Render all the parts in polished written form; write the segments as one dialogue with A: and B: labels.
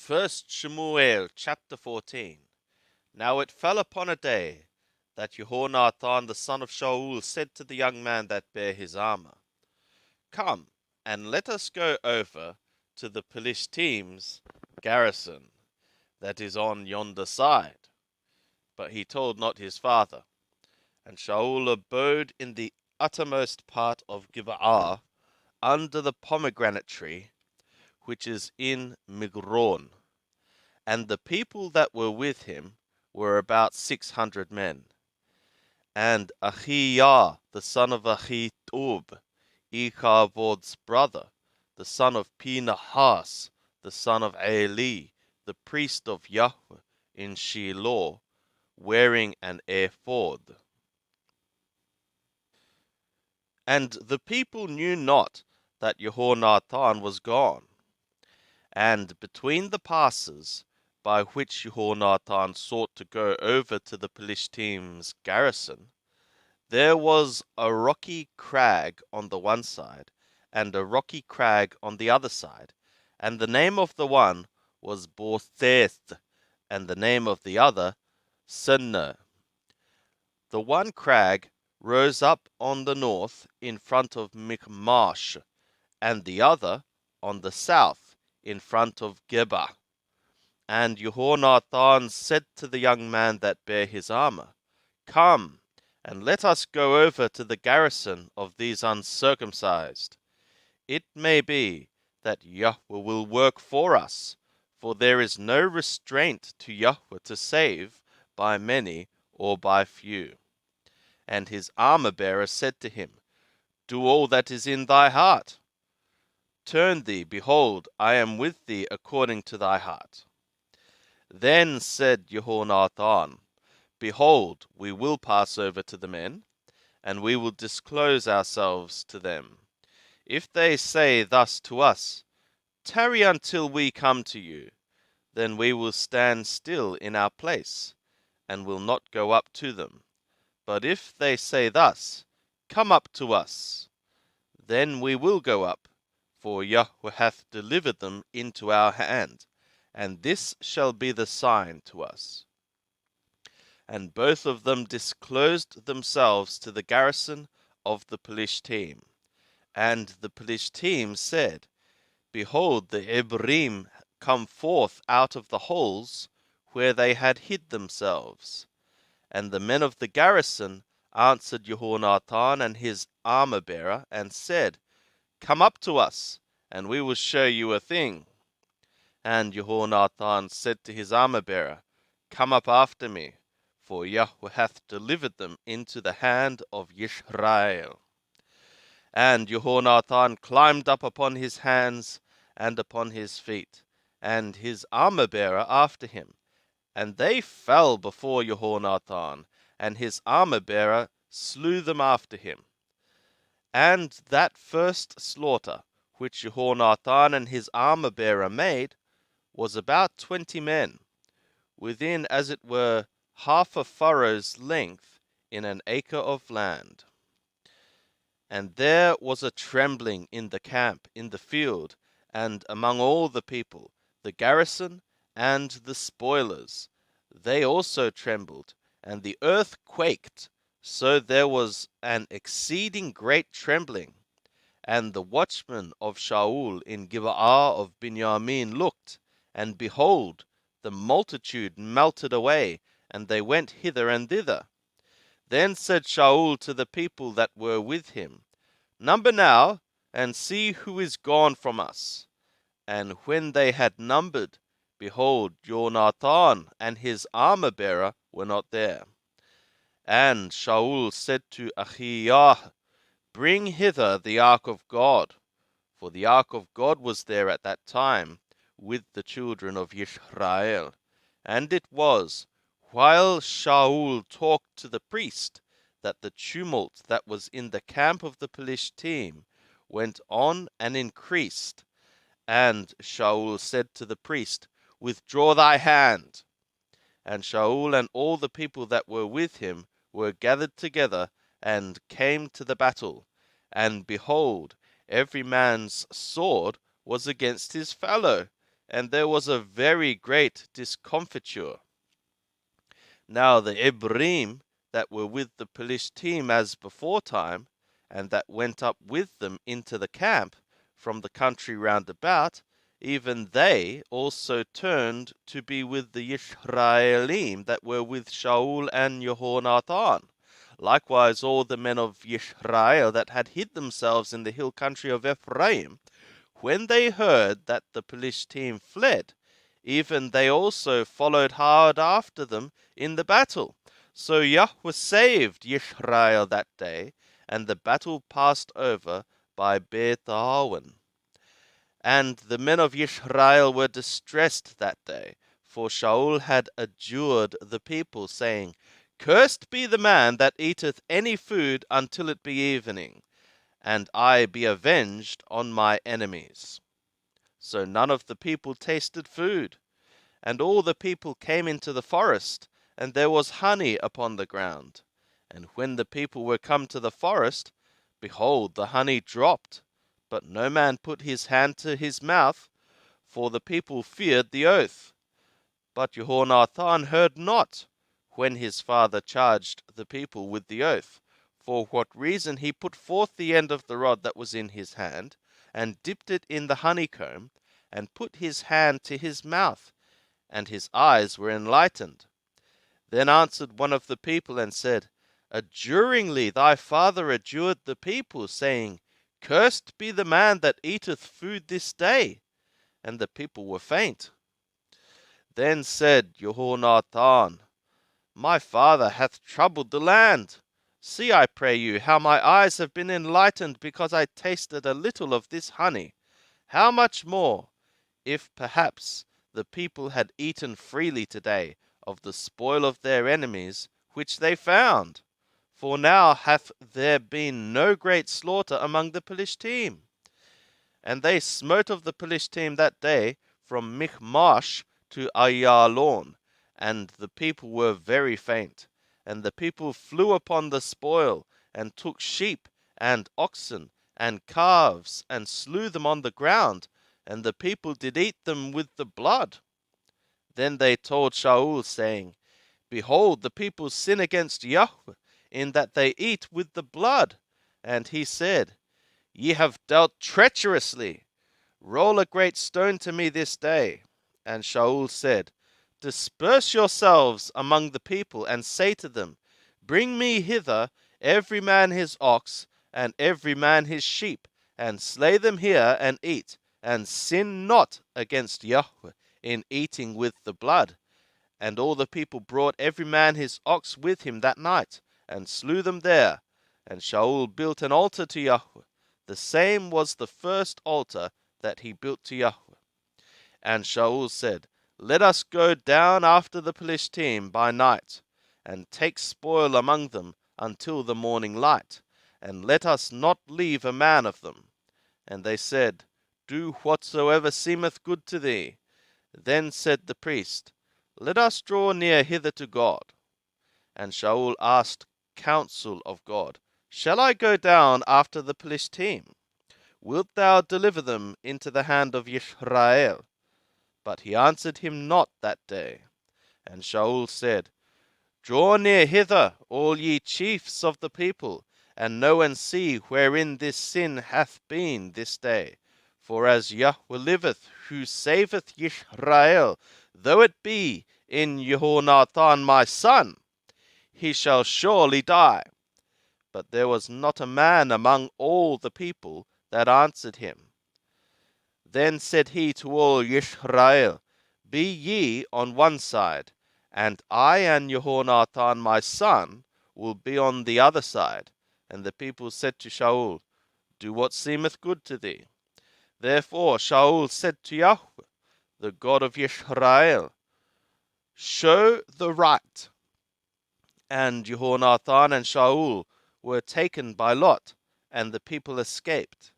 A: First Shemuel chapter 14. Now it fell upon a day that Jehonathan the son of Shaul said to the young man that bare his armor, Come, and let us go over to the Philistines' garrison that is on yonder side. But he told not his father. And Shaul abode in the uttermost part of Gibeah, under the pomegranate tree, which is in Migron. And the people that were with him were about 600 men. And Ahiah, the son of Ahitub, Ichabod's brother, the son of Pinehas, the son of Eli, the priest of Yahweh in Shiloh, wearing an ephod. And the people knew not that Jehonathan was gone. And between the passes by which Jehonathan sought to go over to the Philistines' garrison, there was a rocky crag on the one side, and a rocky crag on the other side, and the name of the one was Botheth, and the name of the other Senir. The one crag rose up on the north in front of Michmash, and the other on the south in front of Geba. And Jehonathan said to the young man that bare his armor, Come, and let us go over to the garrison of these uncircumcised. It may be that Yahweh will work for us, for there is no restraint to Yahweh to save by many or by few. And his armor-bearer said to him, Do all that is in thy heart. Turn thee, behold, I am with thee according to thy heart. Then said Jehonathan, Behold, we will pass over to the men, and we will disclose ourselves to them. If they say thus to us, Tarry until we come to you, then we will stand still in our place, and will not go up to them. But if they say thus, Come up to us, then we will go up, for Yahweh hath delivered them into our hand, and this shall be the sign to us. And both of them disclosed themselves to the garrison of the Philistine. And the Philistine said, Behold, the Ebrim come forth out of the holes where they had hid themselves. And the men of the garrison answered Jehonathan and his armor-bearer, and said, Come up to us, and we will show you a thing. And Jehonathan said to his armor-bearer, Come up after me, for Yahweh hath delivered them into the hand of Yisrael. And Jehonathan climbed up upon his hands and upon his feet, and his armor-bearer after him. And they fell before Jehonathan, and his armor-bearer slew them after him. And that first slaughter which Jehonathan and his armor-bearer made was about 20 men, within as it were half a furrow's length in an acre of land. And there was a trembling in the camp, in the field, and among all the people, the garrison and the spoilers. They also trembled, and the earth quaked, so there was an exceeding great trembling. And the watchmen of Shaul in Gibeah of Benjamin looked, and behold, the multitude melted away, and they went hither and thither. Then said Shaul to the people that were with him, Number now, and see who is gone from us. And when they had numbered, behold, Jonathan and his armor-bearer were not there. And Shaul said to Ahiah, Bring hither the ark of God. For the ark of God was there at that time with the children of Israel. And it was, while Shaul talked to the priest, that the tumult that was in the camp of the Philistine went on and increased. And Shaul said to the priest, Withdraw thy hand. And Shaul and all the people that were with him were gathered together, and came to the battle. And behold, every man's sword was against his fellow, and there was a very great discomfiture. Now the Ibrim that were with the Pelishtim as beforetime, and that went up with them into the camp from the country round about, even they also turned to be with the Yishraelim that were with Shaul and Jehonathan. Likewise all the men of Yishrael that had hid themselves in the hill country of Ephraim, when they heard that the Pelishtim fled, even they also followed hard after them in the battle. So Yahweh saved Yishrael that day, and the battle passed over by Beth-awen. And the men of Yishrael were distressed that day, for Shaul had adjured the people, saying, Cursed be the man that eateth any food until it be evening, and I be avenged on my enemies. So none of the people tasted food. And all the people came into the forest, and there was honey upon the ground. And when the people were come to the forest, behold, the honey dropped, but no man put his hand to his mouth, for the people feared the oath. But Jehonathan heard not, when his father charged the people with the oath, for what reason he put forth the end of the rod that was in his hand, and dipped it in the honeycomb, and put his hand to his mouth, and his eyes were enlightened. Then answered one of the people and said, Adjuringly thy father adjured the people, saying, Cursed be the man that eateth food this day. And the people were faint. Then said Jehonathan, My father hath troubled the land. See, I pray you, how my eyes have been enlightened, because I tasted a little of this honey. How much more, if perhaps the people had eaten freely today of the spoil of their enemies, which they found? For now hath there been no great slaughter among the Pelishtim. And they smote of the Pelishtim that day from Michmash to Ayalon, and the people were very faint. And the people flew upon the spoil, and took sheep, and oxen, and calves, and slew them on the ground, and the people did eat them with the blood. Then they told Shaul, saying, Behold, the people sin against Yahweh, in that they eat with the blood. And he said, Ye have dealt treacherously. Roll a great stone to me this day. And Shaul said, Disperse yourselves among the people, and say to them, Bring me hither every man his ox, and every man his sheep, and slay them here, and eat, and sin not against Yahweh in eating with the blood. And all the people brought every man his ox with him that night, and slew them there. And Shaul built an altar to Yahweh. The same was the first altar that he built to Yahweh. And Shaul said, Let us go down after the Pelishtim by night, and take spoil among them until the morning light, and let us not leave a man of them. And they said, Do whatsoever seemeth good to thee. Then said the priest, Let us draw near hither to God. And Shaul asked counsel of God, Shall I go down after the Pelishtim? Wilt thou deliver them into the hand of Yishrael? But he answered him not that day. And Shaul said, Draw near hither, all ye chiefs of the people, and know and see wherein this sin hath been this day. For as Yahweh liveth, who saveth Yishrael, though it be in Jehonathan my son, he shall surely die. But there was not a man among all the people that answered him. Then said he to all Yishrael, Be ye on one side, and I and Jehonathan my son will be on the other side. And the people said to Shaul, Do what seemeth good to thee. Therefore Shaul said to Yahweh, the God of Yishrael, Show the right. And Jehonathan and Shaul were taken by lot, and the people escaped.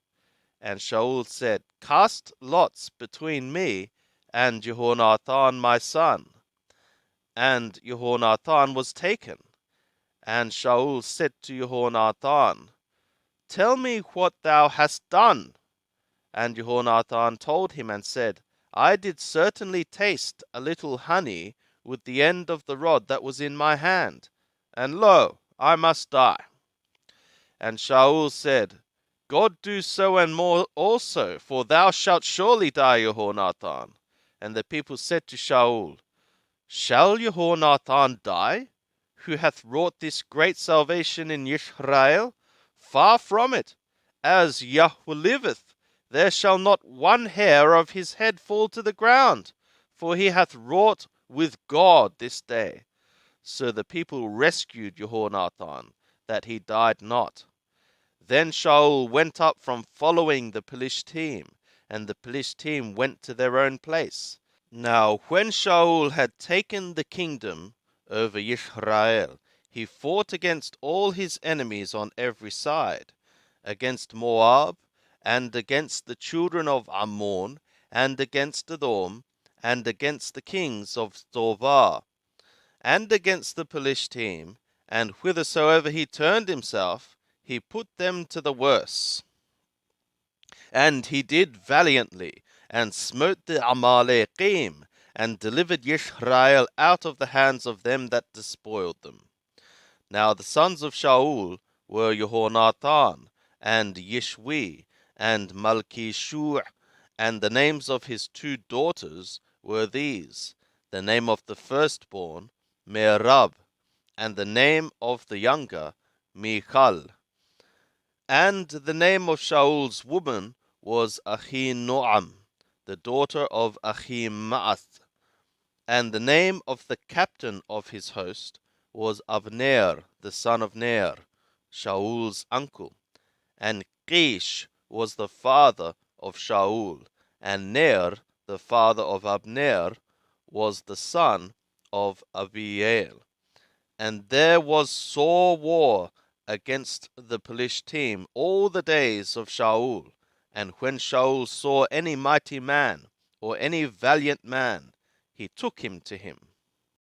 A: And Shaul said, Cast lots between me and Jehonathan my son. And Jehonathan was taken. And Shaul said to Jehonathan, Tell me what thou hast done. And Jehonathan told him and said, I did certainly taste a little honey with the end of the rod that was in my hand, and lo, I must die. And Shaul said, God do so and more also, for thou shalt surely die, Jehonathan. And the people said to Shaul, Shall Jehonathan die, who hath wrought this great salvation in Israel? Far from it. As Yahweh liveth, there shall not one hair of his head fall to the ground, for he hath wrought with God this day. So the people rescued Jehonathan, that he died not. Then Shaul went up from following the Pelishtim, and the Pelishtim went to their own place. Now when Shaul had taken the kingdom over Israel, he fought against all his enemies on every side, against Moab, and against the children of Ammon, and against Edom, and against the kings of Zobah, and against the Pelishtim, and whithersoever he turned himself, he put them to the worse. And he did valiantly, and smote the Amalekim, and delivered Israel out of the hands of them that despoiled them. Now the sons of Shaul were Jehonathan, and Yishwi, and Malchishua, and the names of his 2 daughters were these: the name of the firstborn, Merab, and the name of the younger, Michal. And the name of Shaul's woman was Ahinoam, the daughter of Ahimaaz. And the name of the captain of his host was Abner, the son of Ner, Shaul's uncle. And Kish was the father of Shaul, and Ner, the father of Abner, was the son of Abiel. And there was sore war against the Pelishtim all the days of Shaul. And when Shaul saw any mighty man, or any valiant man, he took him to him.